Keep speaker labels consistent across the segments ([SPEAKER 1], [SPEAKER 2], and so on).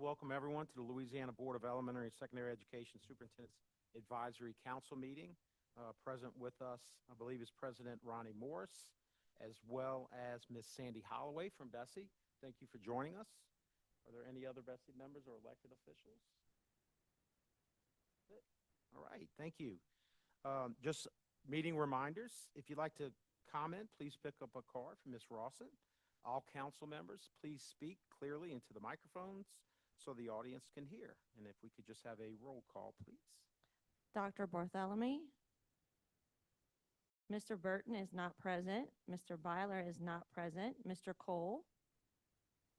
[SPEAKER 1] welcome everyone to the Louisiana Board of Elementary and Secondary Education Superintendent's Advisory Council meeting. Present with us, I believe, is President Ronnie Morris, as well as Miss Sandy Holloway from Bessie. Thank you for joining us. Are there any other Bessie members or elected officials? All right, thank you. Just meeting reminders. If you'd like to comment, please pick up a card from Ms. Rawson. All council members, please speak clearly into the microphones so the audience can hear. And if we could just have a roll call, please.
[SPEAKER 2] Dr. Bartholomew. Mr. Burton is not present. Mr. Byler is not present. Mr. Cole,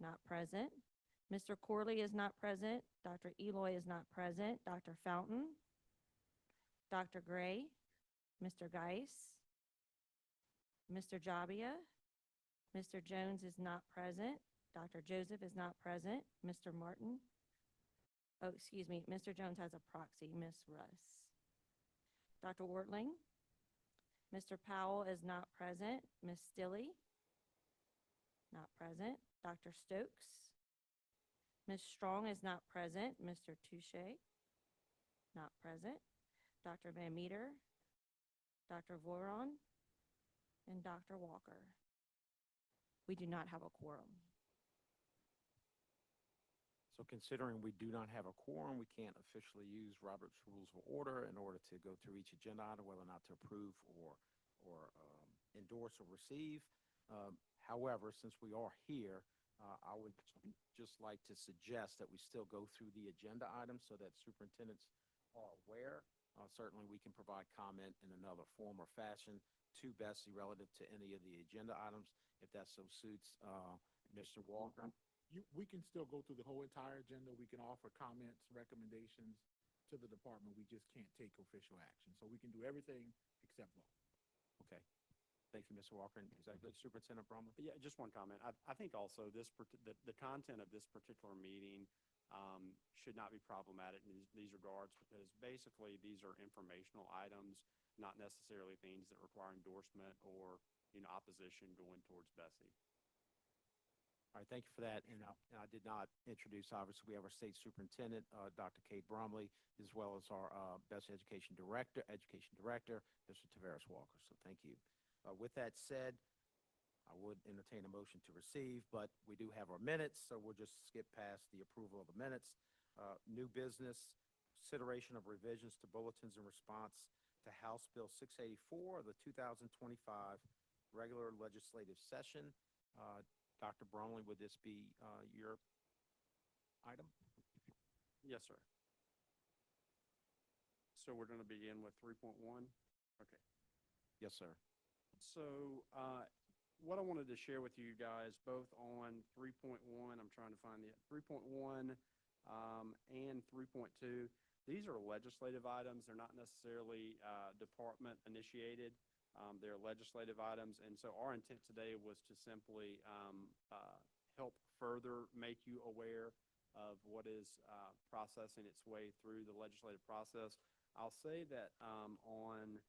[SPEAKER 2] not present. Mr. Corley is not present. Dr. Eloy is not present. Dr. Fountain, Dr. Gray, Mr. Geis, Mr. Jabia, Mr. Jones is not present. Dr. Joseph is not present. Mr. Martin. Oh, excuse me. Mr. Jones has a proxy, Miss Russ. Dr. Wortling. Mr. Powell is not present. Miss Stilley, not present. Dr. Stokes. Miss Strong is not present. Mr. Touche, not present. Dr. Van Meter, Dr. Voron, and Dr. Walker. We do not have a quorum.
[SPEAKER 1] So considering we do not have a quorum, we can't officially use Robert's Rules of Order in order to go through each agenda item, whether or not to approve or endorse or receive. However, since we are here, I would just like to suggest that we still go through the agenda items so that superintendents are aware. Certainly, we can provide comment in another form or fashion to Bessie relative to any of the agenda items, if that so suits Mr. Walker.
[SPEAKER 3] We can still go through the whole entire agenda. We can offer comments, recommendations to the department. We just can't take official action. So we can do everything except vote.
[SPEAKER 1] Okay. Thank you, Mr. Walker. Is that good, Superintendent Brumley?
[SPEAKER 4] Yeah, just one comment. I think also the content of this particular meeting should not be problematic in these regards, because basically these are informational items, not necessarily things that require endorsement or opposition going towards Bessie.
[SPEAKER 1] All right, thank you for that. And I did not introduce, obviously, we have our state superintendent, Dr. Kate Brumley, as well as our Bessie Education Director, Mr. Tavares Walker. So thank you. With that said, I would entertain a motion to receive, but we do have our minutes, so we'll just skip past the approval of the minutes. New business, consideration of revisions to bulletins in response to House Bill 684 of the 2025 regular legislative session. Dr. Brumley, would this be your item?
[SPEAKER 4] Yes, sir. So we're going to begin with 3.1. Okay.
[SPEAKER 1] Yes, sir.
[SPEAKER 4] So what I wanted to share with you guys, both on 3.1, I'm trying to find the 3.1 and 3.2. These are legislative items. They're not necessarily department initiated. They're legislative items. And so our intent today was to simply help further make you aware of what is processing its way through the legislative process. I'll say that on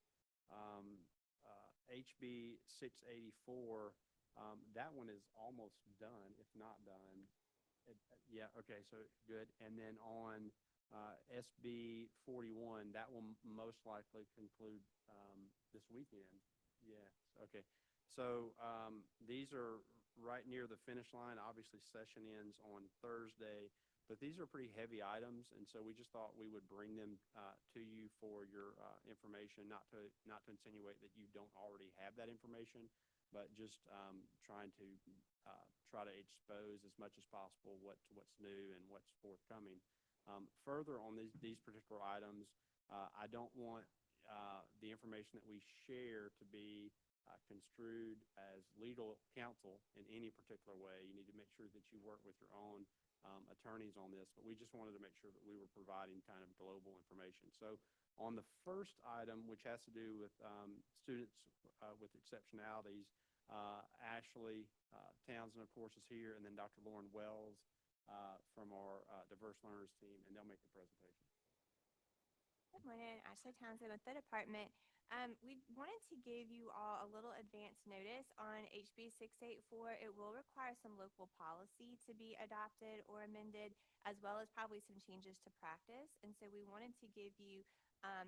[SPEAKER 4] HB 684, that one is almost done, if not done. Yeah, okay, so good. And then on SB 41, that will most likely conclude this weekend. Yes, okay. So these are right near the finish line. Obviously, session ends on Thursday, but these are pretty heavy items, and so we just thought we would bring them to you for your information, not to insinuate that you don't already have that information, but just trying to try to expose as much as possible what's new and what's forthcoming. Further on these particular items, I don't want the information that we share to be construed as legal counsel in any particular way. You need to make sure that you work with your own attorneys on this, but we just wanted to make sure that we were providing kind of global information. So on the first item, which has to do with students with exceptionalities, Ashley Townsend, of course, is here, and then Dr. Lauren Wells from our Diverse Learners team, and they'll make the presentation.
[SPEAKER 5] Good morning, Ashley Townsend with the department. We wanted to give you all a little advance notice on HB 684. It will require some local policy to be adopted or amended, as well as probably some changes to practice. And so we wanted to give you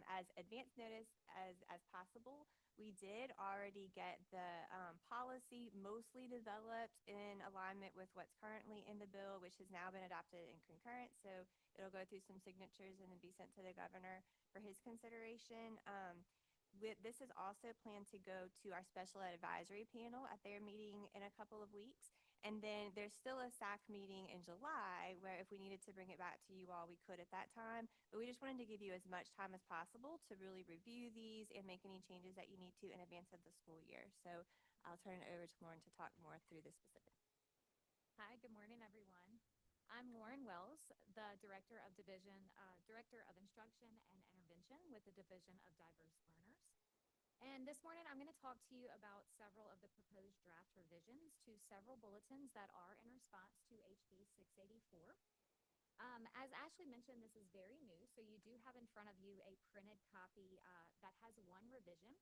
[SPEAKER 5] as advance notice as possible. We did already get the policy mostly developed in alignment with what's currently in the bill, which has now been adopted in concurrence. So it'll go through some signatures and then be sent to the governor for his consideration. This is also planned to go to our special ed advisory panel at their meeting in a couple of weeks. And then there's still a SAC meeting in July where if we needed to bring it back to you all, we could at that time. But we just wanted to give you as much time as possible to really review these and make any changes that you need to in advance of the school year. So I'll turn it over to Lauren to talk more through the specifics.
[SPEAKER 6] Hi, good morning, everyone. I'm Lauren Wells, the Director of Director of Instruction and Intervention with the Division of Diverse Learners. And this morning, I'm going to talk to you about several of the proposed draft revisions to several bulletins that are in response to HB 684. As Ashley mentioned, this is very new, so you do have in front of you a printed copy that has one revision.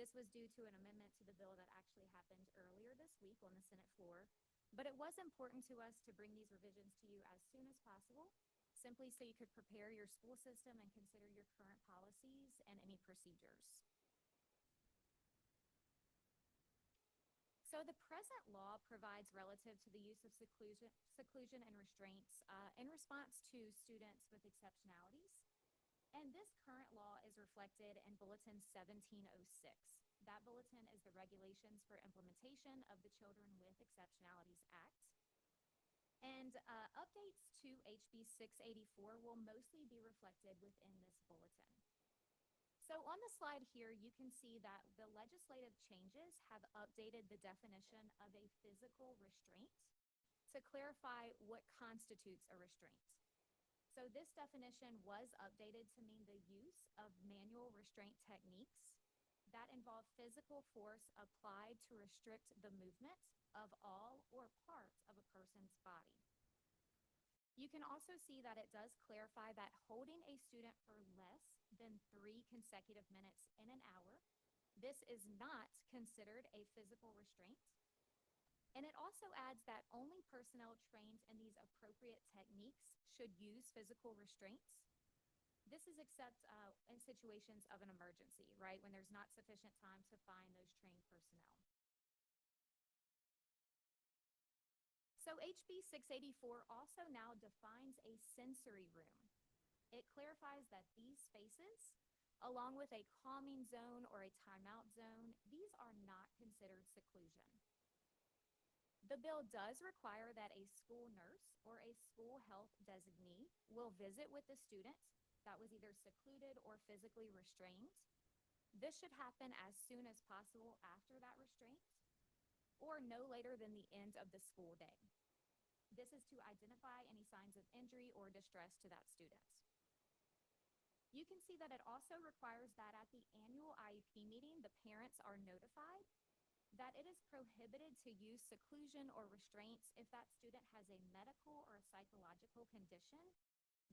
[SPEAKER 6] This was due to an amendment to the bill that actually happened earlier this week on the Senate floor. But it was important to us to bring these revisions to you as soon as possible, simply so you could prepare your school system and consider your current policies and any procedures. So the present law provides relative to the use of seclusion and restraints in response to students with exceptionalities. And this current law is reflected in Bulletin 1706. That bulletin is the regulations for implementation of the Children with Exceptionalities Act. And updates to HB 684 will mostly be reflected within this bulletin. So on the slide here, you can see that the legislative changes have updated the definition of a physical restraint to clarify what constitutes a restraint. So this definition was updated to mean the use of manual restraint techniques that involve physical force applied to restrict the movement of all or part of a person's body. You can also see that it does clarify that holding a student for less than 3 consecutive minutes in an hour, this is not considered a physical restraint. And it also adds that only personnel trained in these appropriate techniques should use physical restraints. This is except in situations of an emergency, right, when there's not sufficient time to find those trained personnel. So HB 684 also now defines a sensory room. It clarifies that these spaces, along with a calming zone or a timeout zone, these are not considered seclusion. The bill does require that a school nurse or a school health designee will visit with the student that was either secluded or physically restrained. This should happen as soon as possible after that restraint, or no later than the end of the school day. This is to identify any signs of injury or distress to that student. You can see that it also requires that at the annual IEP meeting, the parents are notified that it is prohibited to use seclusion or restraints if that student has a medical or a psychological condition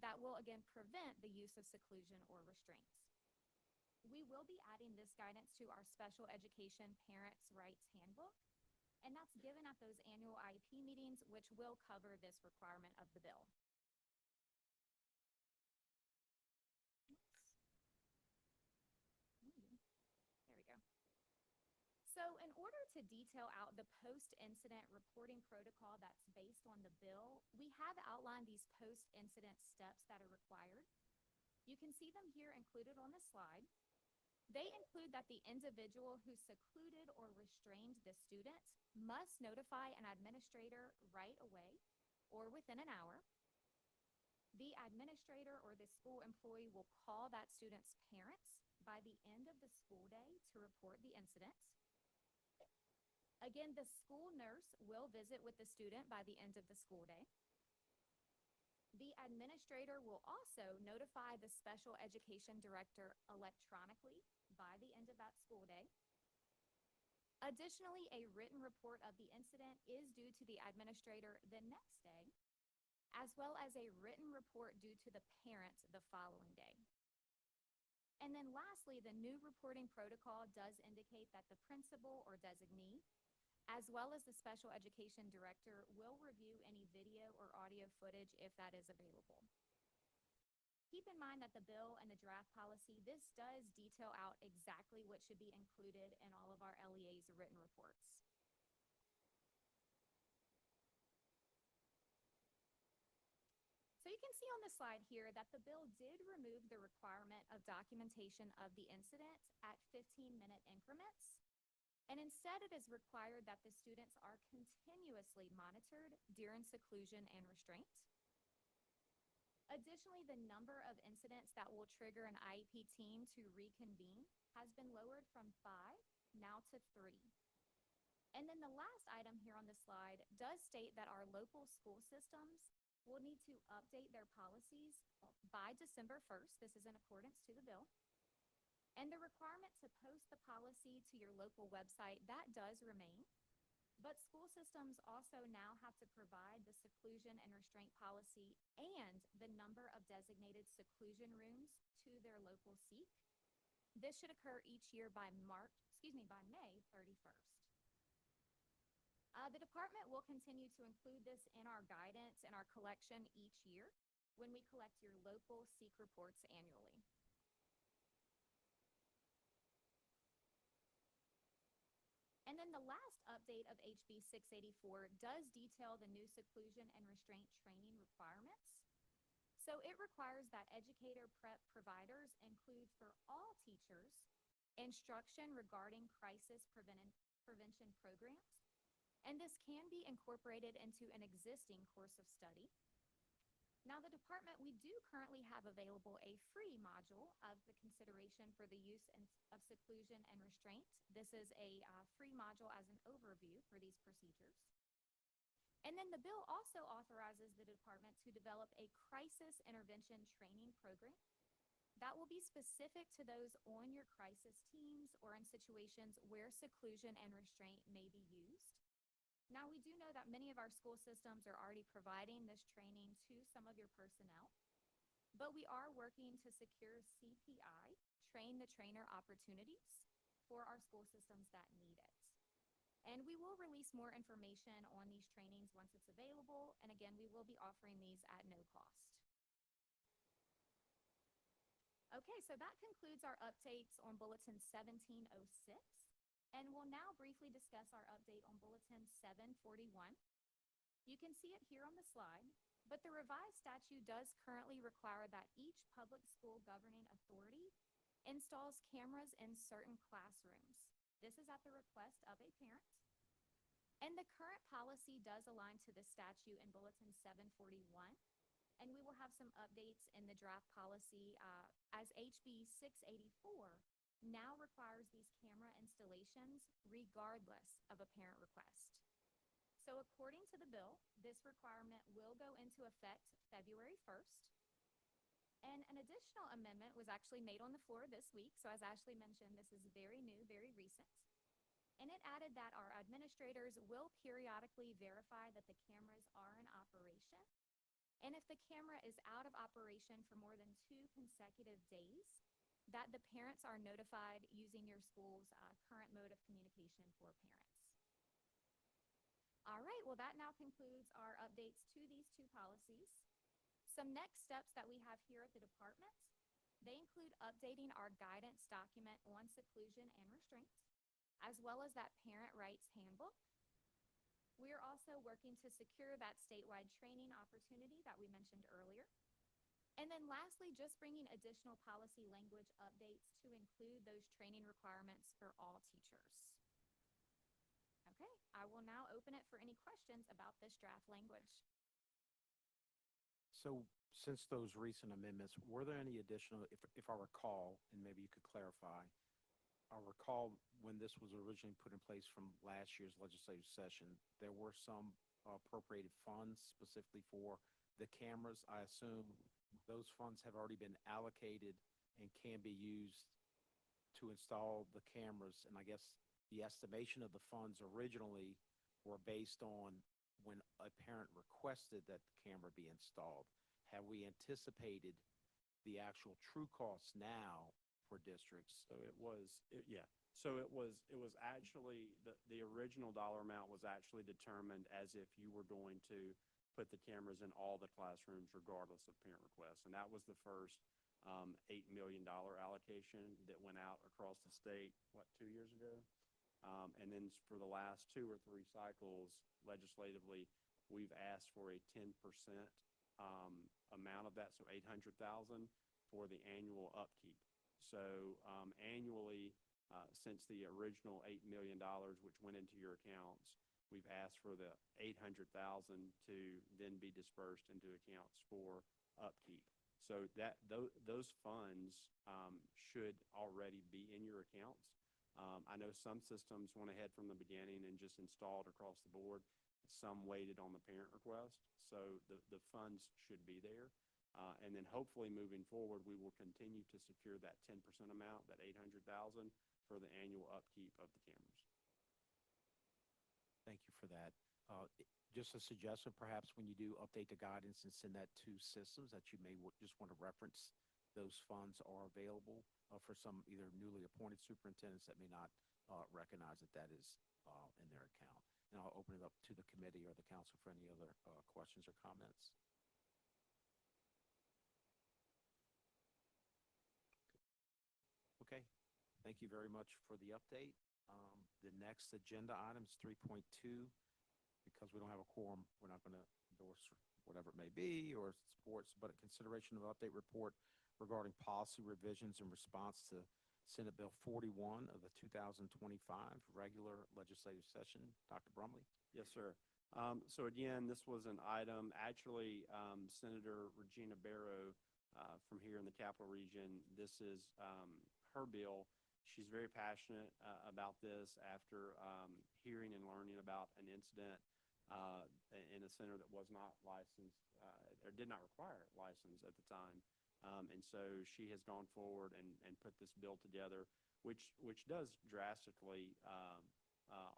[SPEAKER 6] that will, again, prevent the use of seclusion or restraints. We will be adding this guidance to our Special Education Parents' Rights Handbook, and that's given at those annual IEP meetings, which will cover this requirement of the bill. There we go. So in order to detail out the post-incident reporting protocol that's based on the bill, we have outlined these post-incident steps that are required. You can see them here included on the slide. They include that the individual who secluded or restrained the student must notify an administrator right away or within an hour. The administrator or the school employee will call that student's parents by the end of the school day to report the incident. Again, the school nurse will visit with the student by the end of the school day. The administrator will also notify the special education director electronically by the end of that school day. Additionally, a written report of the incident is due to the administrator the next day, as well as a written report due to the parent the following day. And then lastly, the new reporting protocol does indicate that the principal or designee, as well as the special education director, will review any video or audio footage if that is available. Keep in mind that the bill and the draft policy, this does detail out exactly what should be included in all of our LEA's written reports. So you can see on the slide here that the bill did remove the requirement of documentation of the incident at 15-minute increments. And instead, it is required that the students are continuously monitored during seclusion and restraint. Additionally, the number of incidents that will trigger an IEP team to reconvene has been lowered from 5 now to 3. And then the last item here on the slide does state that our local school systems will need to update their policies by December 1st. This is in accordance to the bill. And the requirement to post the policy to your local website, that does remain. But school systems also now have to provide the seclusion and restraint policy and the number of designated seclusion rooms to their local SEEK. This should occur each year by May 31st. The department will continue to include this in our guidance and our collection each year when we collect your local SEEK reports annually. And then the last update of HB 684 does detail the new seclusion and restraint training requirements. So it requires that educator prep providers include for all teachers instruction regarding crisis prevention programs. And this can be incorporated into an existing course of study. Now, the department, we do currently have available a free module of the consideration for the use of seclusion and restraint. This is a free module as an overview for these procedures. And then the bill also authorizes the department to develop a crisis intervention training program that will be specific to those on your crisis teams or in situations where seclusion and restraint may be used. Now, we do know that many of our school systems are already providing this training to some of your personnel, but we are working to secure CPI, train the trainer opportunities for our school systems that need it. And we will release more information on these trainings once it's available, and again, we will be offering these at no cost. Okay, so that concludes our updates on Bulletin 1706. And we'll now briefly discuss our update on Bulletin 741. You can see it here on the slide, but the revised statute does currently require that each public school governing authority installs cameras in certain classrooms. This is at the request of a parent. And the current policy does align to the statute in Bulletin 741, and we will have some updates in the draft policy as HB 684 now requires these camera installations regardless of a parent request. So according to the bill, this requirement will go into effect February 1st. And an additional amendment was actually made on the floor this week. So as Ashley mentioned, this is very new, very recent. And it added that our administrators will periodically verify that the cameras are in operation. And if the camera is out of operation for more than 2 consecutive days, that the parents are notified using your school's current mode of communication for parents. All right, well, that now concludes our updates to these 2 policies. Some next steps that we have here at the department, they include updating our guidance document on seclusion and restraint, as well as that parent rights handbook. We are also working to secure that statewide training opportunity that we mentioned earlier. And then lastly, just bringing additional policy language updates to include those training requirements for all teachers. Okay, I will now open it for any questions about this draft language.
[SPEAKER 1] So since those recent amendments, were there any additional, if I recall, and maybe you could clarify, I recall when this was originally put in place from last year's legislative session, there were some appropriated funds specifically for the cameras. I assume those funds have already been allocated and can be used to install the cameras. And I guess the estimation of the funds originally were based on when a parent requested that the camera be installed. Have we anticipated the actual true costs now for districts.
[SPEAKER 4] So it was actually, the original dollar amount was actually determined as if you were going to put the cameras in all the classrooms regardless of parent request. And that was the first $8 million allocation that went out across the state, 2 years ago? And then for the last 2 or 3 cycles legislatively, we've asked for a 10% amount of that, so 800,000 for the annual upkeep. So annually, since the original $8 million, which went into your accounts, we've asked for the 800,000 to then be dispersed into accounts for upkeep. So those funds should already be in your accounts. I know some systems went ahead from the beginning and just installed across the board. Some waited on the parent request, so the funds should be there. And then hopefully moving forward, we will continue to secure that 10% amount, that 800,000, for the annual upkeep of the cameras.
[SPEAKER 1] Thank you for that. Just a suggestion, perhaps when you do update the guidance and send that to systems, that you may just want to reference those funds are available for some either newly appointed superintendents that may not recognize that that is in their account. And I'll open it up to the committee or the council for any other questions or comments. Okay, thank you very much for the update. The next agenda item is 3.2. Because we don't have a quorum, we're not going to endorse whatever it may be or sports, but a consideration of update report regarding policy revisions in response to Senate Bill 41 of the 2025 regular legislative session. Dr. Brumley?
[SPEAKER 4] Yes, sir. So again, this was an item, actually, Senator Regina Barrow from here in the Capital Region, this is her bill. She's very passionate about this after hearing and learning about an incident in a center that was not licensed or did not require a license at the time. And so she has gone forward and put this bill together, which does drastically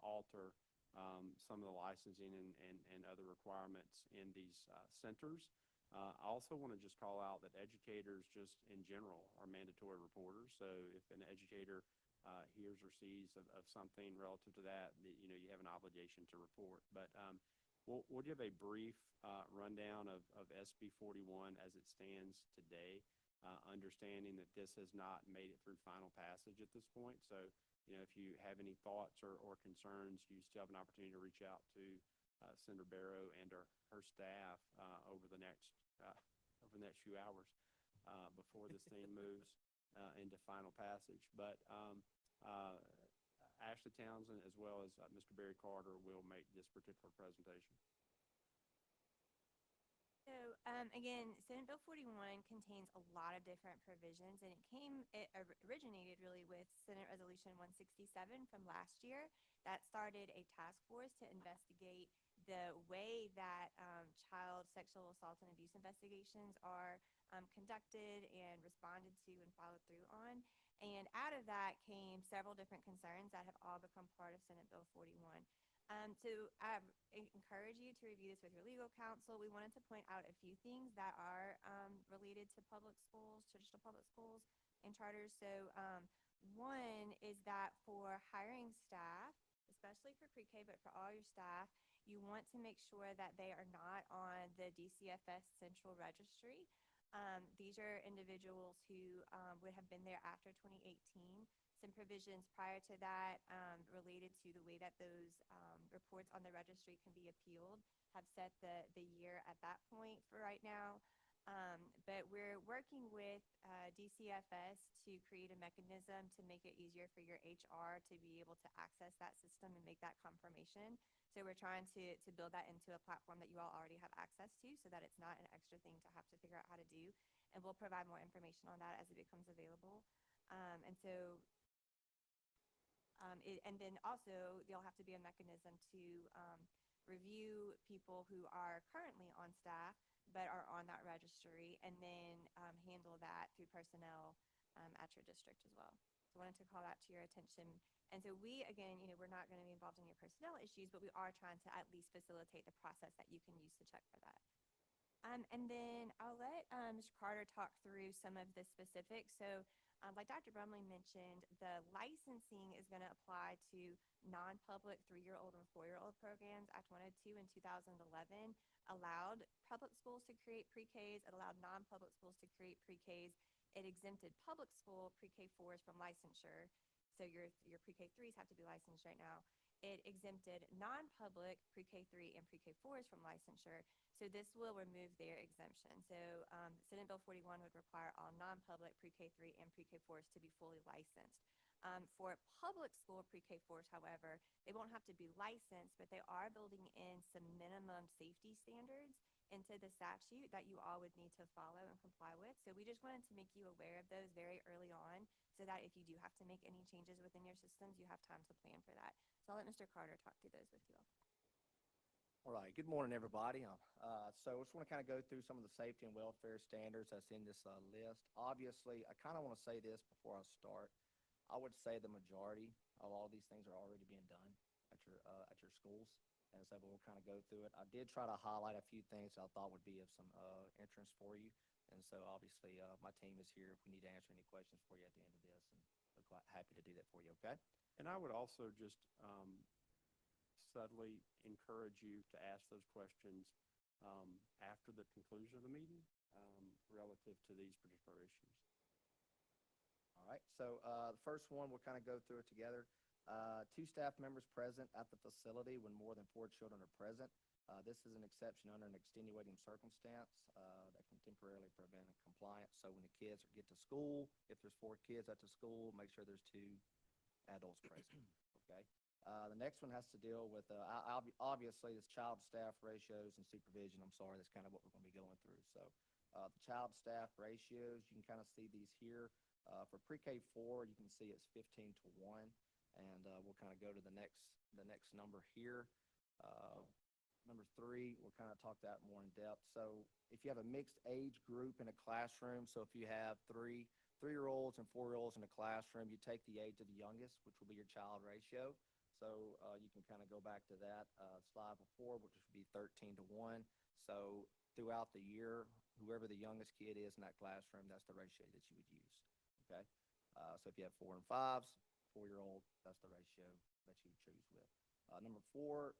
[SPEAKER 4] alter some of the licensing and other requirements in these centers. I also want to just call out that educators just in general are mandatory reporters. So if an educator hears or sees of something relative to that, you have an obligation to report. But we'll give a brief rundown of SB 41 as it stands today, understanding that this has not made it through final passage at this point. So, if you have any thoughts or concerns, you still have an opportunity to reach out to Senator Barrow and her staff over the next few hours before this thing moves into final passage. But Ashley Townsend, as well as Mr. Barry Carter, will make this particular presentation.
[SPEAKER 5] So, again, Senate Bill 41 contains a lot of different provisions, and it originated really with Senate Resolution 167 from last year that started a task force to investigate the way that child sexual assault and abuse investigations are conducted and responded to and followed through on. And out of that came several different concerns that have all become part of Senate Bill 41. So I encourage you to review this with your legal counsel. We wanted to point out a few things that are related to public schools, traditional public schools, and charters. So one is that for hiring staff, especially for pre-K, but for all your staff, you want to make sure that they are not on the DCFS Central Registry. These are individuals who would have been there after 2018. Some provisions prior to that related to the way that those reports on the registry can be appealed have set the year at that point for right now. But we're working with DCFS to create a mechanism to make it easier for your HR to be able to access that system and make that confirmation. So we're trying to build that into a platform that you all already have access to so that it's not an extra thing to have to figure out how to do. And we'll provide more information on that as it becomes available. And then also there'll have to be a mechanism to review people who are currently on staff but are on that registry, and then handle that through personnel at your district as well. So I wanted to call that to your attention. And so we, again, we're not going to be involved in your personnel issues, but we are trying to at least facilitate the process that you can use to check for that. And then I'll let Mr. Carter talk through some of the specifics. So Like Dr. Brumley mentioned, the licensing is going to apply to non-public 3-year-old and 4-year-old programs. Act 102 in 2011 allowed public schools to create pre-Ks. It allowed non-public schools to create pre-Ks. It exempted public school pre-K4s from licensure. So your pre-K3s have to be licensed right now. It exempted non-public pre-K3 and pre-K4s from licensure. So this will remove their exemption. So Senate Bill 41 would require all non-public pre-K3 and pre-K4s to be fully licensed. For public school pre-K4s, however, they won't have to be licensed, but they are building in some minimum safety standards into the statute that you all would need to follow and comply with. So we just wanted to make you aware of those very early on so that if you do have to make any changes within your systems, you have time to plan for that. So I'll let Mr. Carter talk through those with you all.
[SPEAKER 7] All right, good morning, everybody. So I just want to kind of go through some of the safety and welfare standards that's in this list. Obviously, I kind of want to say this before I start. I would say the majority of all these things are already being done at your schools. And so we'll kind of go through it. I did try to highlight a few things that I thought would be of some interest for you. And so obviously my team is here if we need to answer any questions for you at the end of this. And we're quite happy to do that for you, okay?
[SPEAKER 4] And I would also just subtly encourage you to ask those questions after the conclusion of the meeting relative to these particular issues.
[SPEAKER 7] All right, so the first one, we'll kind of go through it together. 2 staff members present at the facility when more than 4 children are present. This is an exception under an extenuating circumstance that can temporarily prevent compliance. So when the kids get to school, if there's 4 kids at the school, make sure there's 2 adults present, okay? The next one has to deal with, obviously, this child-staff ratios and supervision. I'm sorry, that's kind of what we're going to be going through. So the child-staff ratios, you can kind of see these here. For pre-K4, you can see it's 15 to 1, and we'll kind of go to the next number here. Number 3, we'll kind of talk that more in depth. So if you have a mixed age group in a classroom, so if you have 3-year-olds and 4-year-olds in a classroom, you take the age of the youngest, which will be your child ratio. So you can kind of go back to that slide before, which would be 13 to 1. So throughout the year, whoever the youngest kid is in that classroom, that's the ratio that you would use. Okay, so if you have 4 and 5s, 4-year-old, that's the ratio that you choose with. Number 4,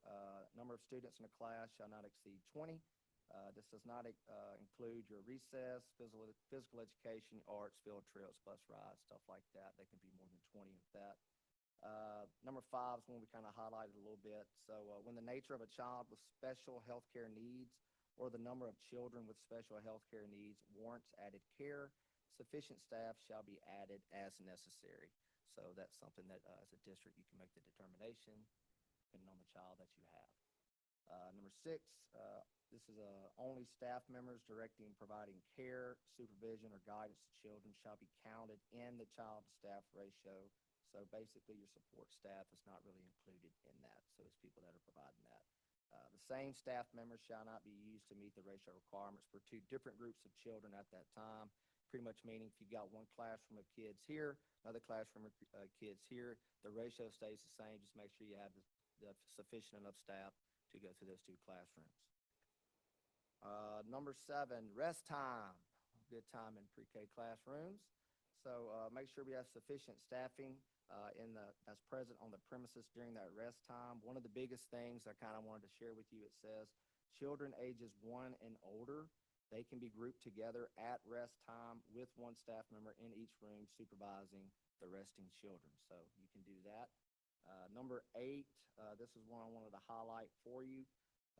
[SPEAKER 7] number of students in a class shall not exceed 20. This does not include your recess, physical education, arts, field trips, bus rides, stuff like that. They can be more than 20 of that. Number 5 is one we kind of highlighted a little bit. So when the nature of a child with special health care needs or the number of children with special health care needs warrants added care, sufficient staff shall be added as necessary. So that's something that as a district you can make the determination depending on the child that you have. Number 6, this is only staff members directing and providing care, supervision, or guidance to children shall be counted in the child-to-staff ratio. So basically your support staff is not really included in that. So it's people that are providing that. The same staff members shall not be used to meet the ratio requirements for 2 different groups of children at that time. Pretty much meaning if you've got one classroom of kids here, another classroom of kids here, the ratio stays the same. Just make sure you have the sufficient enough staff to go through those 2 classrooms. Number 7, rest time. Good time in pre-K classrooms. So make sure we have sufficient staffing that's present on the premises during that rest time. One of the biggest things I kind of wanted to share with you, it says children ages 1 and older, they can be grouped together at rest time with 1 staff member in each room supervising the resting children. So you can do that. Number 8, this is one I wanted to highlight for you.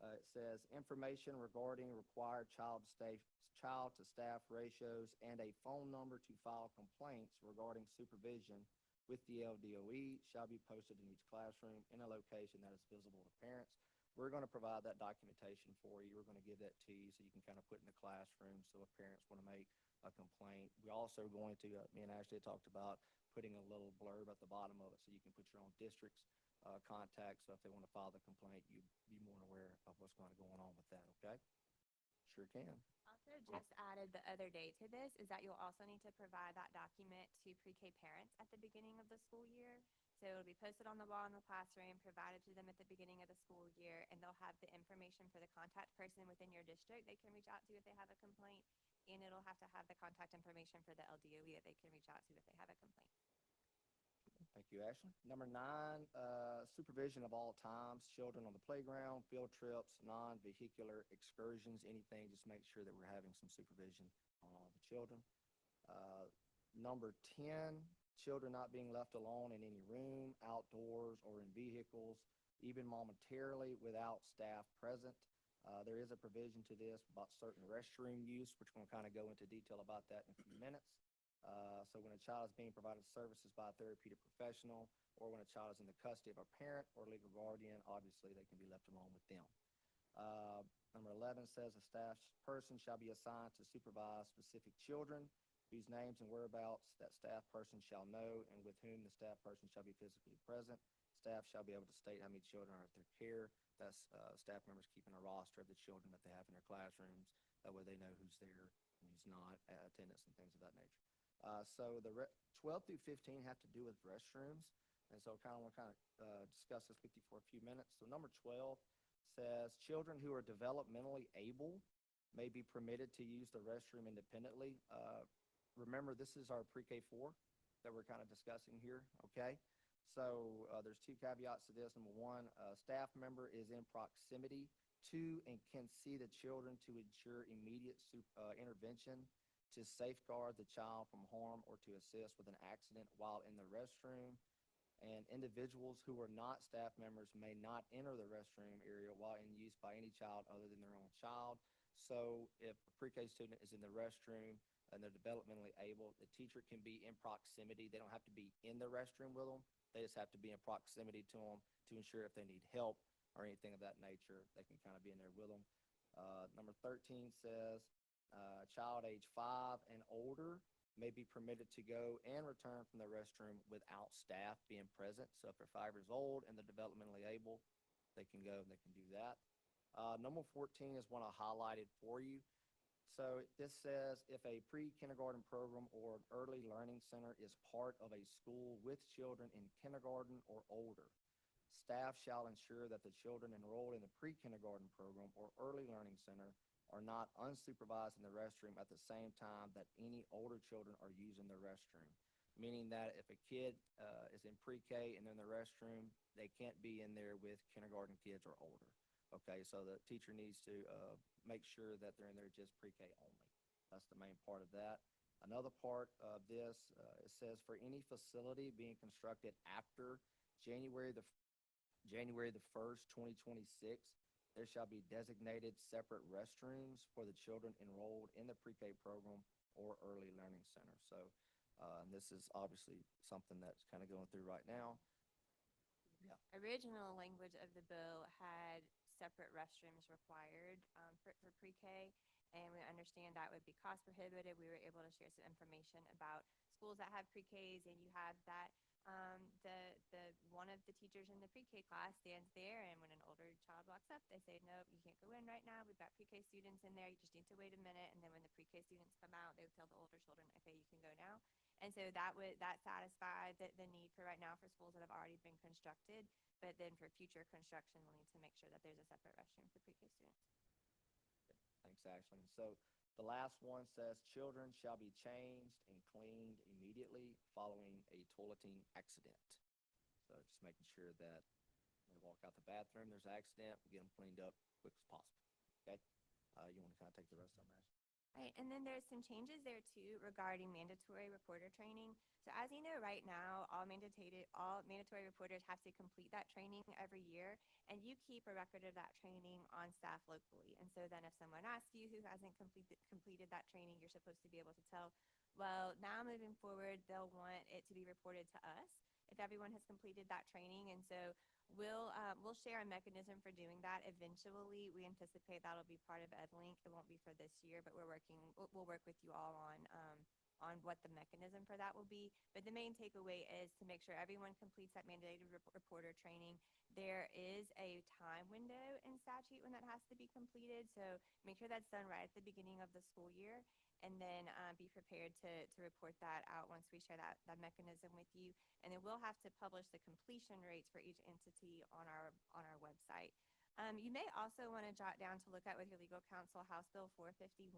[SPEAKER 7] It says information regarding required child-to-staff ratios and a phone number to file complaints regarding supervision with the LDOE shall be posted in each classroom in a location that is visible to parents. We're going to provide that documentation for you. We're going to give that to you so you can kind of put in the classroom so if parents want to make a complaint. We're also going to, me and Ashley talked about putting a little blurb at the bottom of it so you can put your own district's contact. So if they want to file the complaint, you'd be more aware of what's going on with that, okay? Sure can.
[SPEAKER 5] Also just added the other day to this is that you'll also need to provide that document to pre-K parents at the beginning of the school year. So it'll be posted on the wall in the classroom, provided to them at the beginning of the school year, and they'll have the information for the contact person within your district they can reach out to if they have a complaint. and it'll have to have the contact information for the LDOE that they can reach out to if they have a complaint.
[SPEAKER 7] Thank you, Ashley. Number 9, supervision of all times, children on the playground, field trips, non-vehicular excursions, anything, just make sure that we're having some supervision on all the children. Number 10, children not being left alone in any room, outdoors, or in vehicles, even momentarily without staff present. There is a provision to this about certain restroom use, which we're going to kind of go into detail about that in a few minutes. So when a child is being provided services by a therapeutic professional, or when a child is in the custody of a parent or legal guardian, obviously they can be left alone with them. Number 11 says a staff person shall be assigned to supervise specific children whose names and whereabouts that staff person shall know and with whom the staff person shall be physically present. Staff shall be able to state how many children are at their care. That's staff members keeping a roster of the children that they have in their classrooms. That way they know who's there and who's not, attendance and things of that nature. So the 12 through 15 have to do with restrooms. And so I want to discuss this with you for a few minutes. So number 12 says children who are developmentally able may be permitted to use the restroom independently. Remember, this is our pre-K 4 that we're kind of discussing here, okay? So there's 2 caveats to this. Number 1, a staff member is in proximity to and can see the children to ensure immediate intervention to safeguard the child from harm or to assist with an accident while in the restroom. And individuals who are not staff members may not enter the restroom area while in use by any child other than their own child. So if a pre-K student is in the restroom and they're developmentally able, the teacher can be in proximity. They don't have to be in the restroom with them. They just have to be in proximity to them to ensure if they need help or anything of that nature, they can kind of be in there with them. Number 13 says a child age 5 and older may be permitted to go and return from the restroom without staff being present. So if they're 5 years old and they're developmentally able, they can go and they can do that. Number 14 is one I highlighted for you. So this says if a pre-kindergarten program or an early learning center is part of a school with children in kindergarten or older, staff shall ensure that the children enrolled in the pre-kindergarten program or early learning center are not unsupervised in the restroom at the same time that any older children are using the restroom. Meaning that if a kid is in pre-K and they're in the restroom, they can't be in there with kindergarten kids or older. Okay, so the teacher needs to make sure that they're in there just pre-K only. That's the main part of that. Another part of this, it says for any facility being constructed after January the 1st, 2026, there shall be designated separate restrooms for the children enrolled in the pre-K program or early learning center. So this is obviously something that's kind of going through right now. Yeah.
[SPEAKER 5] Original language of the bill had separate restrooms required for pre-K, and we understand that would be cost prohibitive. We were able to share some information about schools that have pre-Ks, and you have that the one of the teachers in the pre-K class stands there, and when an older child walks up, they say, nope, you can't go in right now. We've got pre-K students in there. You just need to wait a minute. And then when the pre-K students come out, they would tell the older children, okay, you can go now. And so that satisfied the need for right now for schools that have already been constructed. But then for future construction, we'll need to make sure that there's a separate restroom for pre-K students.
[SPEAKER 7] Thanks, Ashley. So the last one says children shall be changed and cleaned immediately following a toileting accident. So just making sure that when they walk out the bathroom, there's an accident, we get them cleaned up as quick as possible. Okay? You want to kind of take the rest of them, Ashley?
[SPEAKER 5] Right, and then there's some changes there too regarding mandatory reporter training. So as you know, right now, all mandatory reporters have to complete that training every year, and you keep a record of that training on staff locally. And so then if someone asks you who hasn't completed that training, you're supposed to be able to tell, well, now moving forward, they'll want it to be reported to us if everyone has completed that training. And so we'll share a mechanism for doing that. Eventually, we anticipate that'll be part of EdLink. It won't be for this year, but we'll work with you all on what the mechanism for that will be. But the main takeaway is to make sure everyone completes that mandated reporter training. There is a time window in statute when that has to be completed, so make sure that's done right at the beginning of the school year, and then be prepared to report that out once we share that mechanism with you. And then we'll have to publish the completion rates for each entity on our website. You may also want to jot down to look at with your legal counsel House Bill 451.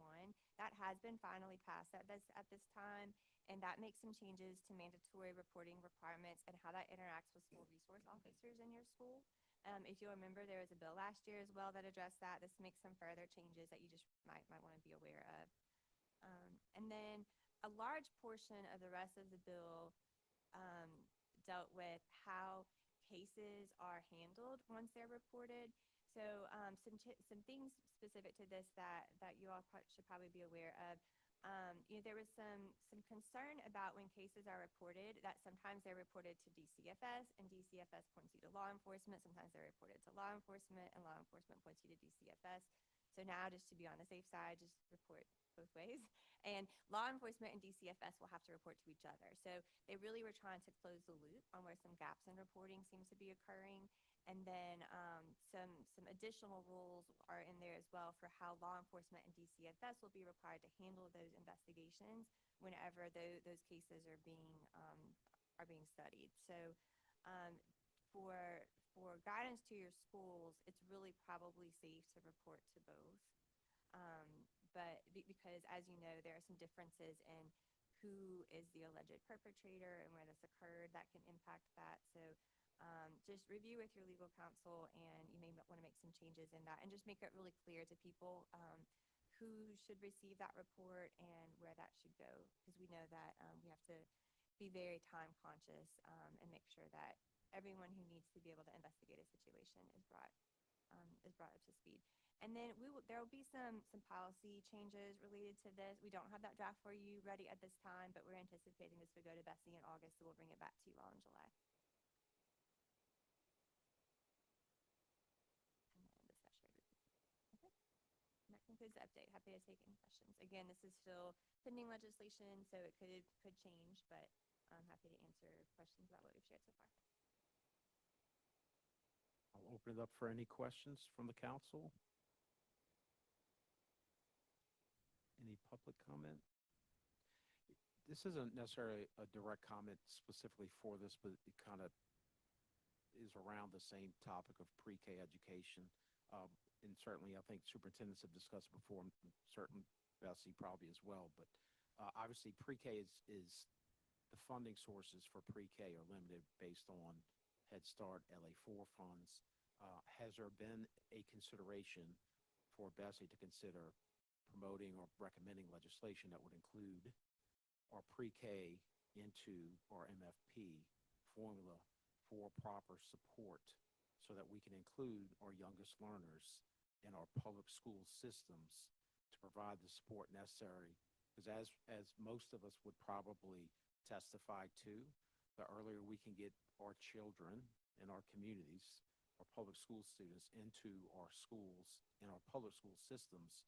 [SPEAKER 5] That has been finally passed at this time, and that makes some changes to mandatory reporting requirements and how that interacts with school resource officers in your school. If you'll remember, there was a bill last year as well that addressed that. This makes some further changes that you just might want to be aware of. And then a large portion of the rest of the bill um, dealt with how cases are handled once they're reported. So some things specific to this that you all should probably be aware of. There was some concern about when cases are reported that sometimes they're reported to DCFS and DCFS points you to law enforcement. Sometimes they're reported to law enforcement and law enforcement points you to DCFS. So now, just to be on the safe side, just report both ways. And law enforcement and DCFS will have to report to each other. So they really were trying to close the loop on where some gaps in reporting seems to be occurring. And then some additional rules are in there as well for how law enforcement and DCFS will be required to handle those investigations whenever those cases are being studied. So for guidance to your schools, it's really probably safe to report to both. But because, as you know, there are some differences in who is the alleged perpetrator and where this occurred that can impact that. So just review with your legal counsel, and you may want to make some changes in that and just make it really clear to people who should receive that report and where that should go, because we know that we have to be very time conscious and make sure that everyone who needs to be able to investigate a situation is brought up to speed. And then there will be some policy changes related to this. We don't have that draft for you ready at this time, but we're anticipating this would go to Bessie in August, so we'll bring it back to you all in July. And then this got shared with you. Okay. And that concludes the update. Happy to take any questions. Again, this is still pending legislation, so it could change, but I'm happy to answer questions about what we've shared so far.
[SPEAKER 1] I'll open it up for any questions from the council. Any public comment? This isn't necessarily a direct comment specifically for this, but it kind of is around the same topic of pre-K education. And certainly, I think superintendents have discussed before, and certain Bessie probably as well. But obviously, pre-K is the funding sources for pre-K are limited based on Head Start, LA4 funds. Has there been a consideration for Bessie to consider promoting or recommending legislation that would include our pre-K into our MFP formula for proper support so that we can include our youngest learners in our public school systems to provide the support necessary? Because as most of us would probably testify to, the earlier we can get our children in our communities, our public school students into our schools and our public school systems,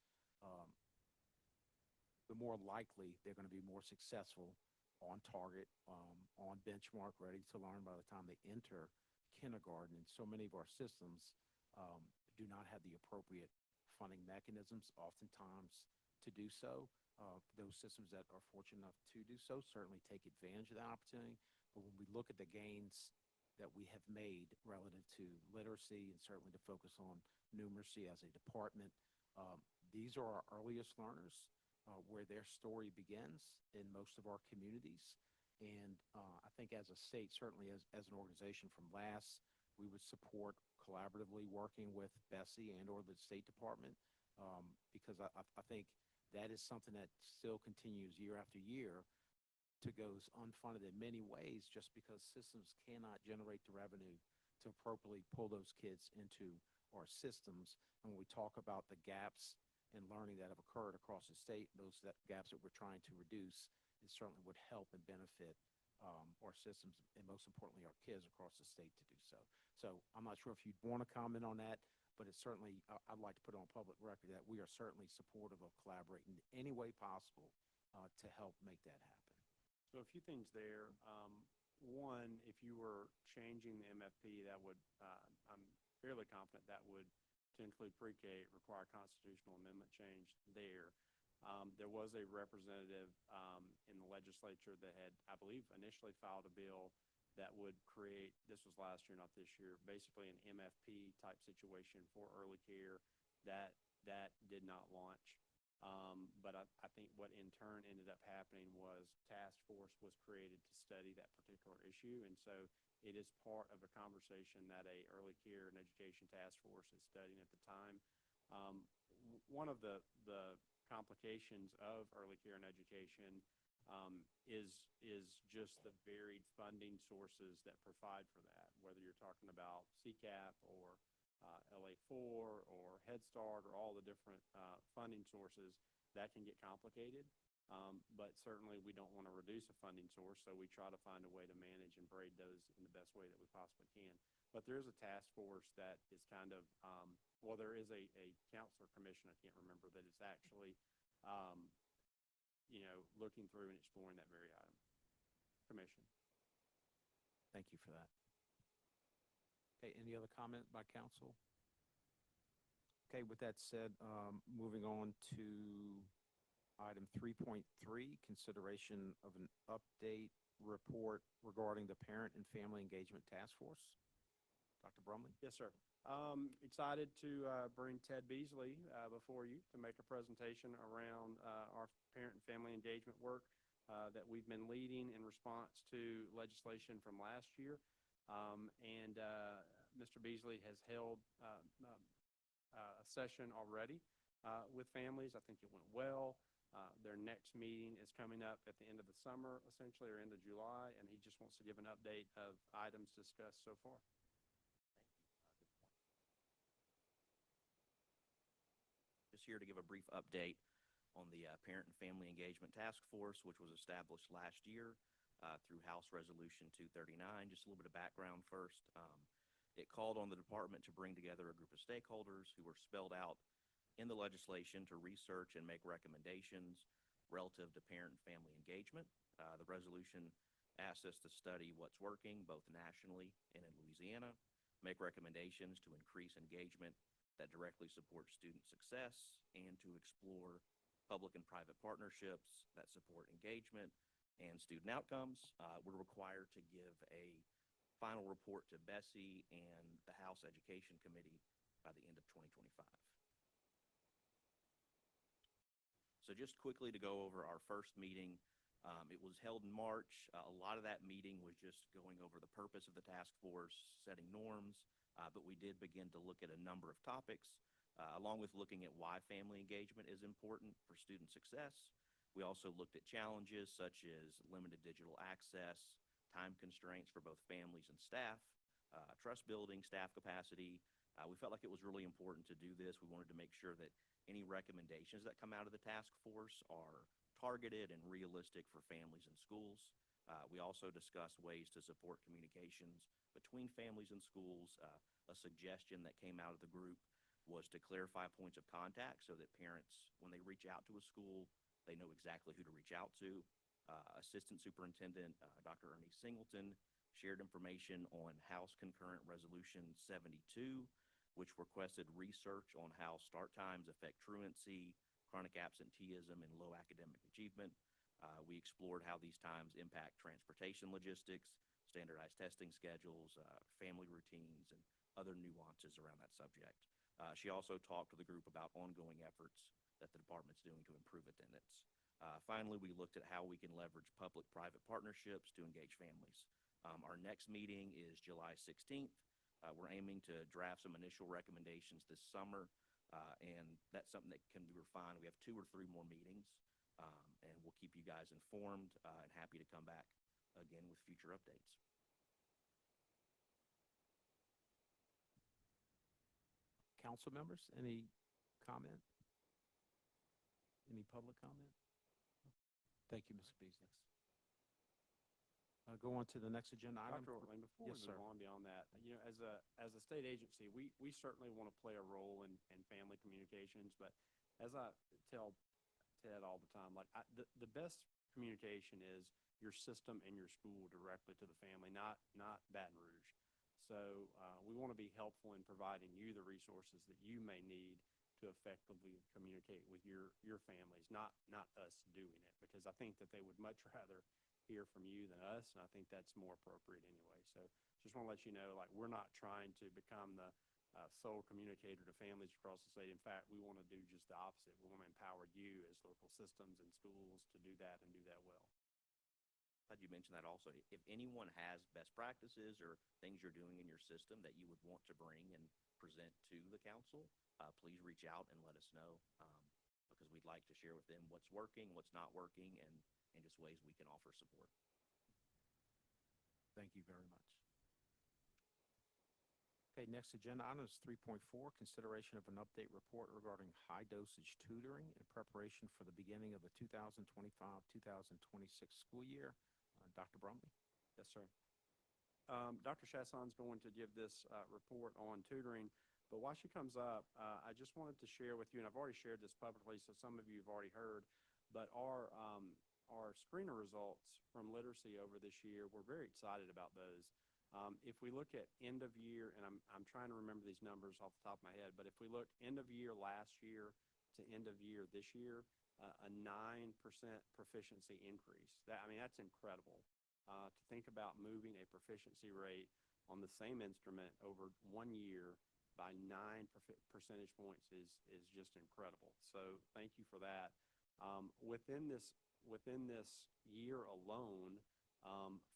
[SPEAKER 1] the more likely they're going to be more successful, on target, on benchmark, ready to learn by the time they enter kindergarten. And so many of our systems do not have the appropriate funding mechanisms oftentimes to do so. Those systems that are fortunate enough to do so certainly take advantage of that opportunity. But when we look at the gains that we have made relative to literacy and certainly to focus on numeracy as a department, these are our earliest learners, where their story begins in most of our communities. And I think as a state, certainly as an organization from LAS, we would support collaboratively working with Bessie and or the State Department, because I think that is something that still continues year after year to goes unfunded in many ways, just because systems cannot generate the revenue to appropriately pull those kids into our systems. And when we talk about the gaps in learning that have occurred across the state, those gaps that we're trying to reduce, it certainly would help and benefit our systems, and most importantly, our kids across the state to do so. So I'm not sure if you'd want to comment on that, but it's certainly, I'd like to put on public record that we are certainly supportive of collaborating in any way possible to help make that happen.
[SPEAKER 4] So a few things there. One, if you were changing the MFP, that would, I'm fairly confident that would, to include pre-K, require constitutional amendment change there. There was a representative in the legislature that had, I believe, initially filed a bill that would create, this was last year, not this year, basically an MFP type situation for early care. That did not launch. But I think what in turn ended up happening was task force was created to study that particular issue. And so it is part of a conversation that a early care and education task force is studying at the time. One of the complications of early care and education is just the varied funding sources that provide for that, whether you're talking about CCAP or LA4 or Head Start or all the different funding sources. That can get complicated, but certainly we don't want to reduce a funding source, so we try to find a way to manage and braid those in the best way that we possibly can. But there is a task force that is kind of, there is a counselor commission, I can't remember, that is actually, looking through and exploring that very item. Commission.
[SPEAKER 1] Thank you for that. Okay, any other comment by council? Okay, with that said, moving on to item 3.3, consideration of an update report regarding the Parent and Family Engagement Task Force. Dr. Brumley?
[SPEAKER 4] Yes, sir. Excited to bring Ted Beasley before you to make a presentation around our parent and family engagement work that we've been leading in response to legislation from last year. Mr. Beasley has held a session already with families. I think it went well. Their next meeting is coming up at the end of the summer, essentially, or end of July, and he just wants to give an update of items discussed so far.
[SPEAKER 8] Just here to give a brief update on the Parent and Family Engagement Task Force, which was established last year through House Resolution 239. Just a little bit of background first. It called on the department to bring together a group of stakeholders who were spelled out in the legislation to research and make recommendations relative to parent and family engagement. The resolution asked us to study what's working both nationally and in Louisiana, make recommendations to increase engagement that directly supports student success, and to explore public and private partnerships that support engagement and student outcomes. We're required to give a final report to Bessie and the House Education Committee by the end of 2025. So just quickly to go over our first meeting, it was held in March. A lot of that meeting was just going over the purpose of the task force, setting norms, but we did begin to look at a number of topics, along with looking at why family engagement is important for student success. We also looked at challenges such as limited digital access, time constraints for both families and staff, trust building, staff capacity. We felt like it was really important to do this. We wanted to make sure that any recommendations that come out of the task force are targeted and realistic for families and schools. We also discussed ways to support communications between families and schools. A suggestion that came out of the group was to clarify points of contact so that parents, when they reach out to a school, they know exactly who to reach out to. Assistant Superintendent Dr. Ernie Singleton shared information on House Concurrent Resolution 72, which requested research on how start times affect truancy, chronic absenteeism, and low academic achievement. We explored how these times impact transportation logistics, standardized testing schedules, family routines, and other nuances around that subject. She also talked to the group about ongoing efforts that the department's doing to improve attendance. Finally, we looked at how we can leverage public-private partnerships to engage families. Our next meeting is July 16th. We're aiming to draft some initial recommendations this summer, and that's something that can be refined. We have 2 or 3 more meetings, and we'll keep you guys informed and happy to come back again with future updates.
[SPEAKER 1] Council members, any comment? Any public comment? Thank you, Mr. Beasley. Go on to the next agenda item.
[SPEAKER 4] Dr. Ortling, before
[SPEAKER 1] Yes,
[SPEAKER 4] we
[SPEAKER 1] sir.
[SPEAKER 4] move on beyond that, as a state agency, we certainly want to play a role in family communications, but as I tell Ted all the time, the best communication is your system and your school directly to the family, not Baton Rouge. So we want to be helpful in providing you the resources that you may need to effectively communicate with your families, not us doing it, because I think that they would much rather hear from you than us, and I think that's more appropriate anyway. So just want to let you know, like, we're not trying to become the sole communicator to families across the state. In fact, we want to do just the opposite. We want to empower you as local systems and schools to do that and do that well.
[SPEAKER 8] Glad you mentioned that also. If anyone has best practices or things you're doing in your system that you would want to bring and present to the council, please reach out and let us know, because we'd like to share with them what's working, what's not working, and just ways we can offer support.
[SPEAKER 1] Thank you very much. Okay, next agenda item is 3.4, consideration of an update report regarding high-dosage tutoring in preparation for the beginning of the 2025-2026 school year. Dr. Brumley?
[SPEAKER 4] Yes, sir. Dr. Chasson's going to give this report on tutoring, but while she comes up, I just wanted to share with you, and I've already shared this publicly, so some of you have already heard, but our screener results from literacy over this year, we're very excited about those. If we look at end of year, and I'm trying to remember these numbers off the top of my head, but if we look end of year last year to end of year this year, a 9% proficiency increase. That's incredible. To think about moving a proficiency rate on the same instrument over 1 year by 9 percentage points is just incredible. So thank you for that. Within this year alone,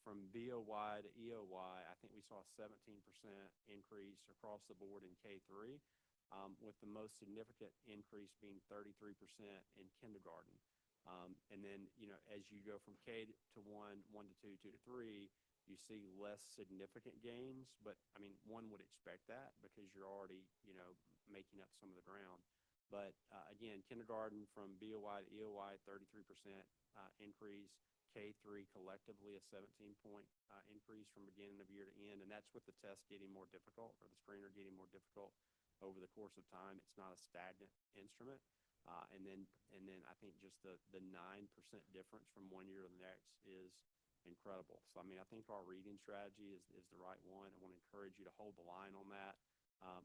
[SPEAKER 4] from BOY to EOY, I think we saw a 17% increase across the board in K3, with the most significant increase being 33% in kindergarten. And then, as you go from K to 1, 1 to 2, 2 to 3, you see less significant gains, but one would expect that because you're already, making up some of the ground. But again, kindergarten from BOY to EOY, 33% increase. K3 collectively a 17-point increase from beginning of year to end, and that's with the test getting more difficult or the screener getting more difficult over the course of time. It's not a stagnant instrument. And then I think just the 9% difference from 1 year to the next is incredible. So I think our reading strategy is the right one. I want to encourage you to hold the line on that,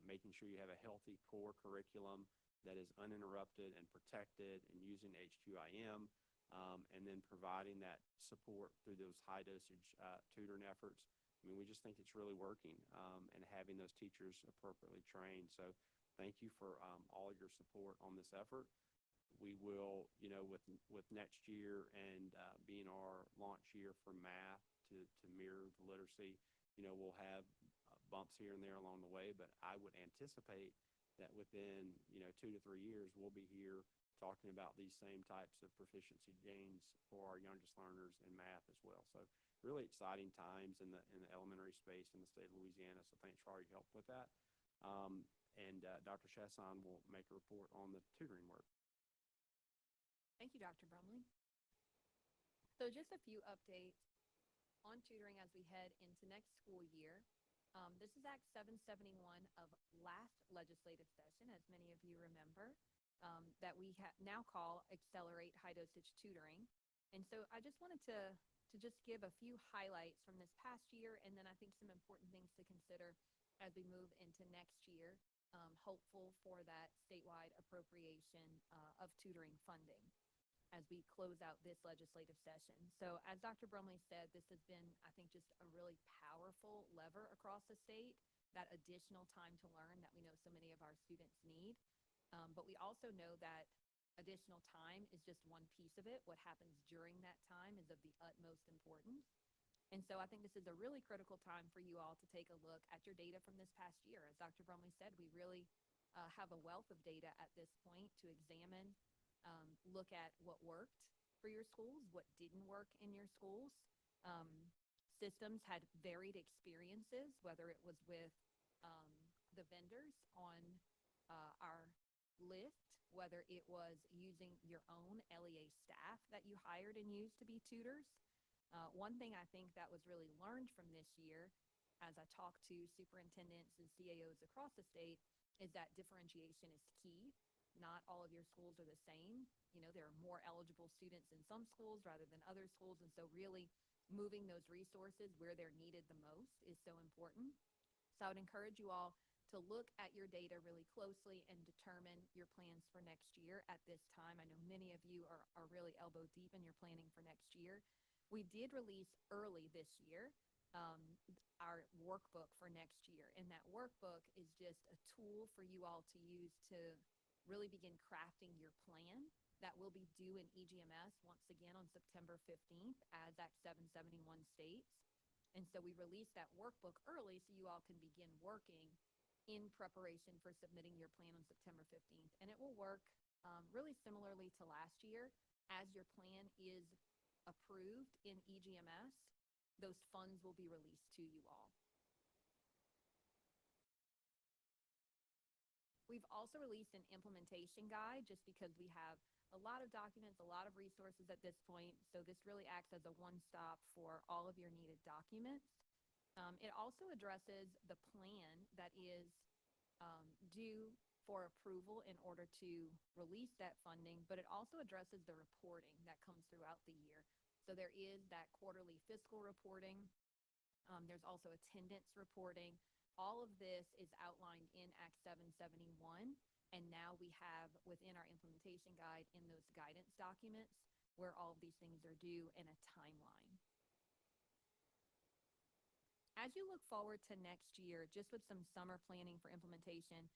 [SPEAKER 4] making sure you have a healthy core curriculum that is uninterrupted and protected and using H2IM. And then providing that support through those high-dosage tutoring efforts. We just think it's really working, and having those teachers appropriately trained. So thank you for all your support on this effort. We will, with next year and being our launch year for math to mirror the literacy, we'll have bumps here and there along the way, but I would anticipate that within, 2 to 3 years, we'll be here talking about these same types of proficiency gains for our youngest learners in math as well. So really exciting times in the elementary space in the state of Louisiana. So thanks for all your help with that. And Dr. Chasson will make a report on the tutoring work.
[SPEAKER 9] Thank you, Dr. Brumley. So just a few updates on tutoring as we head into next school year. This is Act 771 of last legislative session, as many of you remember, that we now call Accelerate High Dosage Tutoring. And so I just wanted to just give a few highlights from this past year, and then I think some important things to consider as we move into next year, hopeful for that statewide appropriation of tutoring funding as we close out this legislative session. So as Dr. Brumley said, this has been, I think, just a really powerful lever across the state, that additional time to learn that we know so many of our students need. But we also know that additional time is just one piece of it. What happens during that time is of the utmost importance. And so I think this is a really critical time for you all to take a look at your data from this past year. As Dr. Brumley said, we really have a wealth of data at this point to examine, look at what worked for your schools, what didn't work in your schools. Systems had varied experiences, whether it was with the vendors on our list, whether it was using your own LEA staff that you hired and used to be tutors. One thing I think that was really learned from this year, as I talked to superintendents and CAOs across the state, is that differentiation is key. Not all of your schools are the same. There are more eligible students in some schools rather than other schools, and so really moving those resources where they're needed the most is so important. So I would encourage you all to look at your data really closely and determine your plans for next year at this time. I know many of you are really elbow deep in your planning for next year. We did release early this year our workbook for next year, and that workbook is just a tool for you all to use to really begin crafting your plan that will be due in EGMS once again on September 15th, as Act 771 states. And so we released that workbook early so you all can begin working in preparation for submitting your plan on September 15th. And it will work really similarly to last year. As your plan is approved in EGMS, those funds will be released to you all. We've also released an implementation guide just because we have a lot of documents, a lot of resources at this point. So this really acts as a one-stop for all of your needed documents. It also addresses the plan that is due for approval in order to release that funding, but it also addresses the reporting that comes throughout the year. So there is that quarterly fiscal reporting. There's also attendance reporting. All of this is outlined in Act 771, and now we have within our implementation guide in those guidance documents where all of these things are due in a timeline. As you look forward to next year, just with some summer planning for implementation,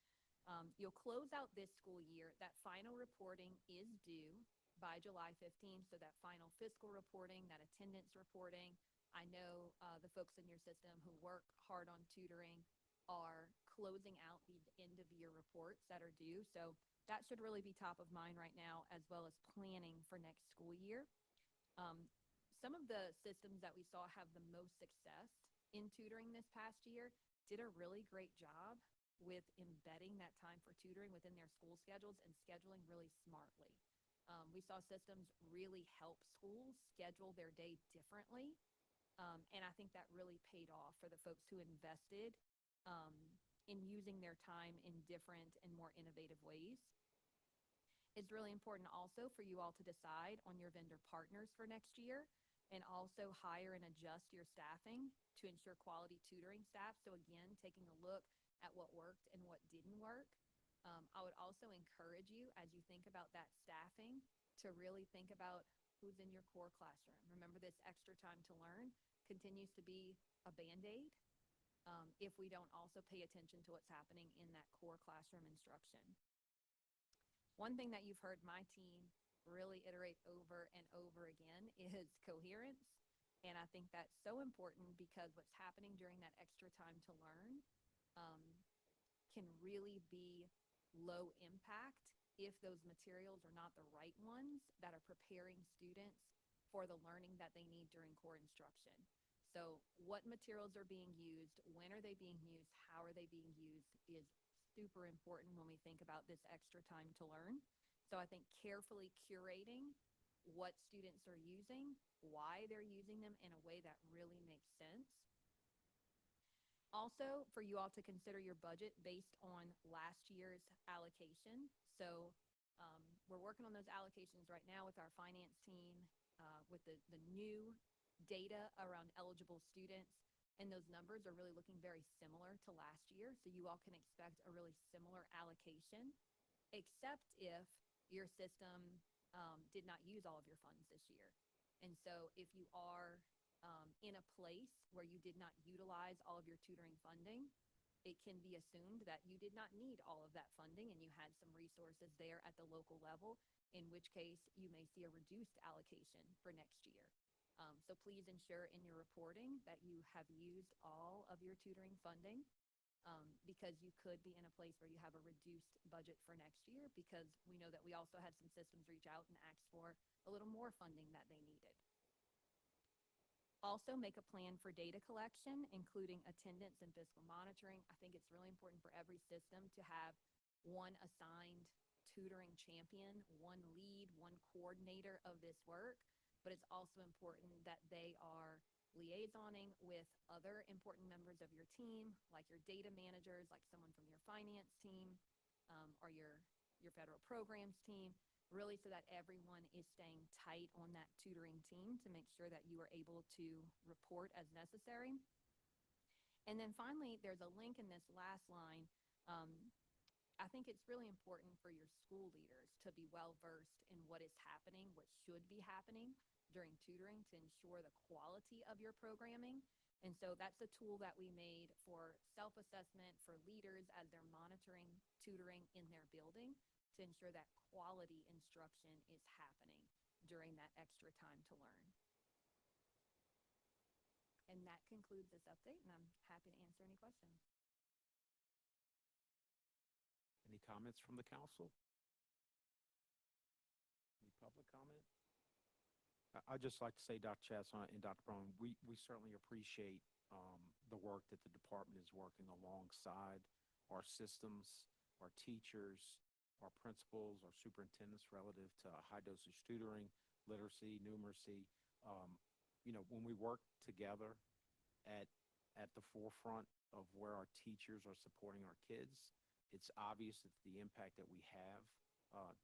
[SPEAKER 9] you'll close out this school year. That final reporting is due by July 15th, so that final fiscal reporting, that attendance reporting. I know the folks in your system who work hard on tutoring are closing out these end-of-year reports that are due, so that should really be top of mind right now, as well as planning for next school year. Some of the systems that we saw have the most success in tutoring this past year did a really great job with embedding that time for tutoring within their school schedules and scheduling really smartly. We saw systems really help schools schedule their day differently, and I think that really paid off for the folks who invested in using their time in different and more innovative ways. It's really important also for you all to decide on your vendor partners for next year, and also hire and adjust your staffing to ensure quality tutoring staff. So again, taking a look at what worked and what didn't work. I would also encourage you, as you think about that staffing, to really think about who's in your core classroom. Remember, this extra time to learn continues to be a Band-Aid if we don't also pay attention to what's happening in that core classroom instruction. One thing that you've heard my team really iterate over and over again is coherence. And I think that's so important because what's happening during that extra time to learn can really be low impact if those materials are not the right ones that are preparing students for the learning that they need during core instruction. So what materials are being used, when are they being used, how are they being used is super important when we think about this extra time to learn. So I think carefully curating what students are using, why they're using them in a way that really makes sense. Also, for you all to consider your budget based on last year's allocation. So we're working on those allocations right now with our finance team, with the new data around eligible students. And those numbers are really looking very similar to last year. So you all can expect a really similar allocation, except if your system did not use all of your funds this year. And so if you are in a place where you did not utilize all of your tutoring funding, it can be assumed that you did not need all of that funding and you had some resources there at the local level, in which case you may see a reduced allocation for next year. So please ensure in your reporting that you have used all of your tutoring funding, because you could be in a place where you have a reduced budget for next year, because we know that we also had some systems reach out and ask for a little more funding that they needed. Also, make a plan for data collection, including attendance and fiscal monitoring. I think it's really important for every system to have one assigned tutoring champion, one lead, one coordinator of this work, but it's also important that they are liaisoning with other important members of your team, like your data managers, like someone from your finance team, or your federal programs team, really so that everyone is staying tight on that tutoring team to make sure that you are able to report as necessary. And then finally, there's a link in this last line. I think it's really important for your school leaders to be well-versed in what is happening, what should be happening during tutoring to ensure the quality of your programming. And so that's a tool that we made for self-assessment for leaders as they're monitoring tutoring in their building to ensure that quality instruction is happening during that extra time to learn. And that concludes this update, and I'm happy to answer any questions.
[SPEAKER 1] Any comments from the council? Any public comment? I'd just like to say, Dr. Chasson and Dr. Brown, we certainly appreciate the work that the department is working alongside our systems, our teachers, our principals, our superintendents relative to high dosage tutoring, literacy, numeracy. When we work together at the forefront of where our teachers are supporting our kids, it's obvious that the impact that we have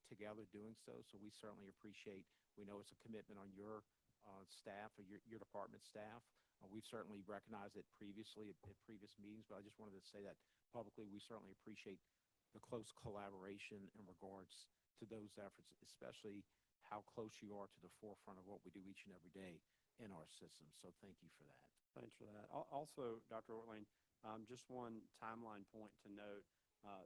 [SPEAKER 1] together doing so. So we certainly appreciate, we know it's a commitment on your staff or your department staff. We've certainly recognized it previously at previous meetings, but I just wanted to say that publicly. We certainly appreciate the close collaboration in regards to those efforts, especially how close you are to the forefront of what we do each and every day in our system. So thank you for that.
[SPEAKER 4] Thanks for that. Also, Dr. Ortling, just one timeline point to note.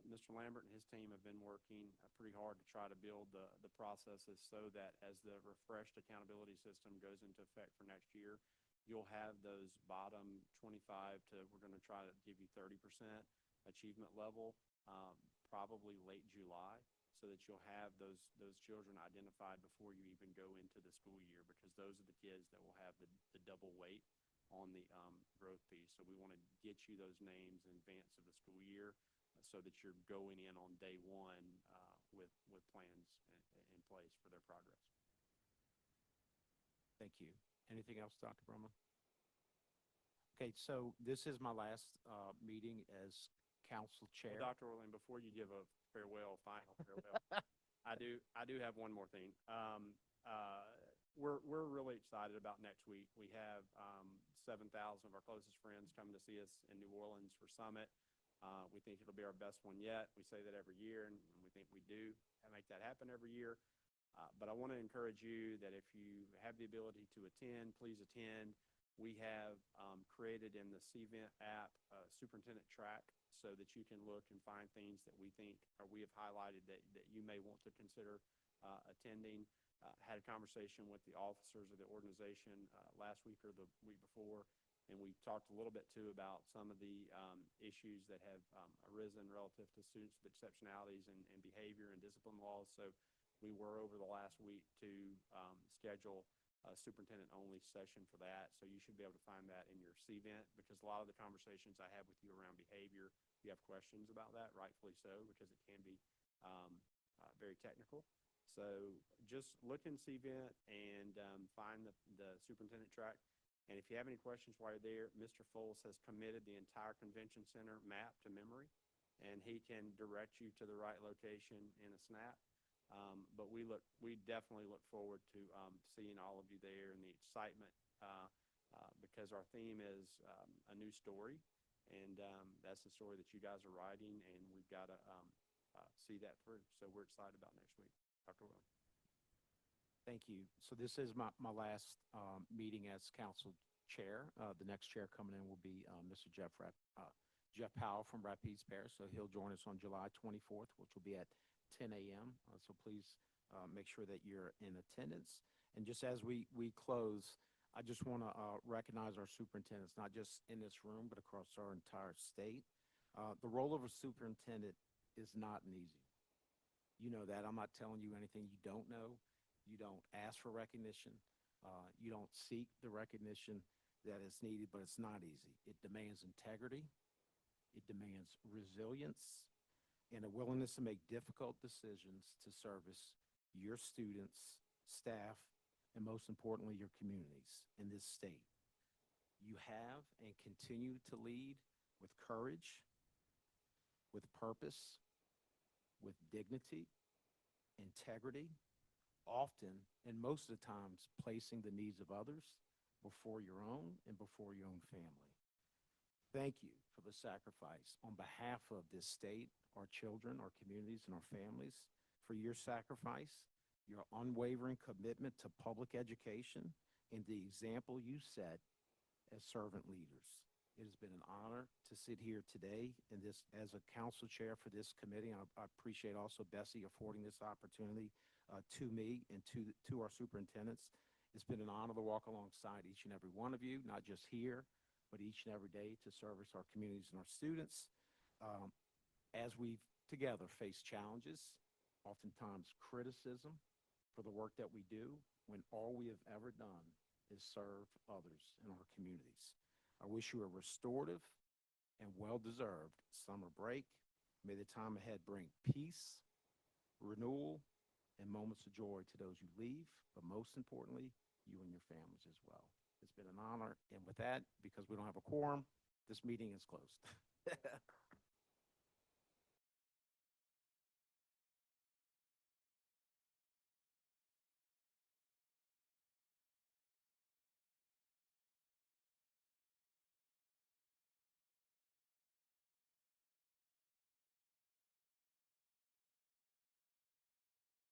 [SPEAKER 4] Mr. Lambert and his team have been working pretty hard to try to build the processes so that as the refreshed accountability system goes into effect for next year, you'll have those bottom 25 to, we're going to try to give you 30% achievement level, probably late July, so that you'll have those children identified before you even go into the school year, because those are the kids that will have the double weight on the growth piece. So we want to get you those names in advance of the school year so that you're going in on day one with plans in place for their progress.
[SPEAKER 1] Thank you. Anything else, Dr. Brumman? Okay, so this is my last meeting as council chair.
[SPEAKER 4] Well, Dr. Orling, before you give a final farewell, I do have one more thing. We're really excited about next week. We have 7,000 of our closest friends coming to see us in New Orleans for Summit. We think it'll be our best one yet. We say that every year, and we think we do make that happen every year. But I want to encourage you that if you have the ability to attend, please attend. We have created in the CVent app a superintendent track so that you can look and find things that we think or we have highlighted that you may want to consider attending. Had a conversation with the officers of the organization last week or the week before, and we talked a little bit too about some of the issues that have arisen relative to students with exceptionalities and behavior and discipline laws. So we were over the last week to schedule a superintendent-only session for that. So you should be able to find that in your CVent, because a lot of the conversations I have with you around behavior, you have questions about that, rightfully so, because it can be very technical. So just look in CVent and find the superintendent track. And if you have any questions while you're there, Mr. Foles has committed the entire convention center map to memory, and he can direct you to the right location in a snap. But we definitely look forward to seeing all of you there, and the excitement because our theme is a new story, and that's the story that you guys are writing, and we've got to see that through. So we're excited about next week. Dr. Will.
[SPEAKER 1] Thank you. So this is my last meeting as council chair. The next chair coming in will be Mr. Jeff Powell from Rapides Parish. So he'll join us on July 24th, which will be at 10 a.m. So please make sure that you're in attendance. And just as we close, I just want to recognize our superintendents, not just in this room, but across our entire state. The role of a superintendent is not an easy. You know that. I'm not telling you anything you don't know. You don't ask for recognition. You don't seek the recognition that is needed, but it's not easy. It demands integrity. It demands resilience and a willingness to make difficult decisions to service your students, staff, and most importantly, your communities in this state. You have and continue to lead with courage, with purpose, with dignity, integrity, often and most of the times placing the needs of others before your own and before your own family. Thank you for the sacrifice on behalf of this state, our children, our communities, and our families, for your sacrifice your unwavering commitment to public education, and the example you set as servant leaders. It has been an honor to sit here today in this as a council chair for this committee. And I appreciate also Bessie affording this opportunity to me and to our superintendents. It's been an honor to walk alongside each and every one of you, not just here, but each and every day to service our communities and our students. As we've together faced challenges, oftentimes criticism for the work that we do, when all we have ever done is serve others in our communities. I wish you a restorative and well-deserved summer break. May the time ahead bring peace, renewal, and moments of joy to those you leave, but most importantly, you and your families as well. It's been an honor. And with that, because we don't have a quorum, this meeting is closed.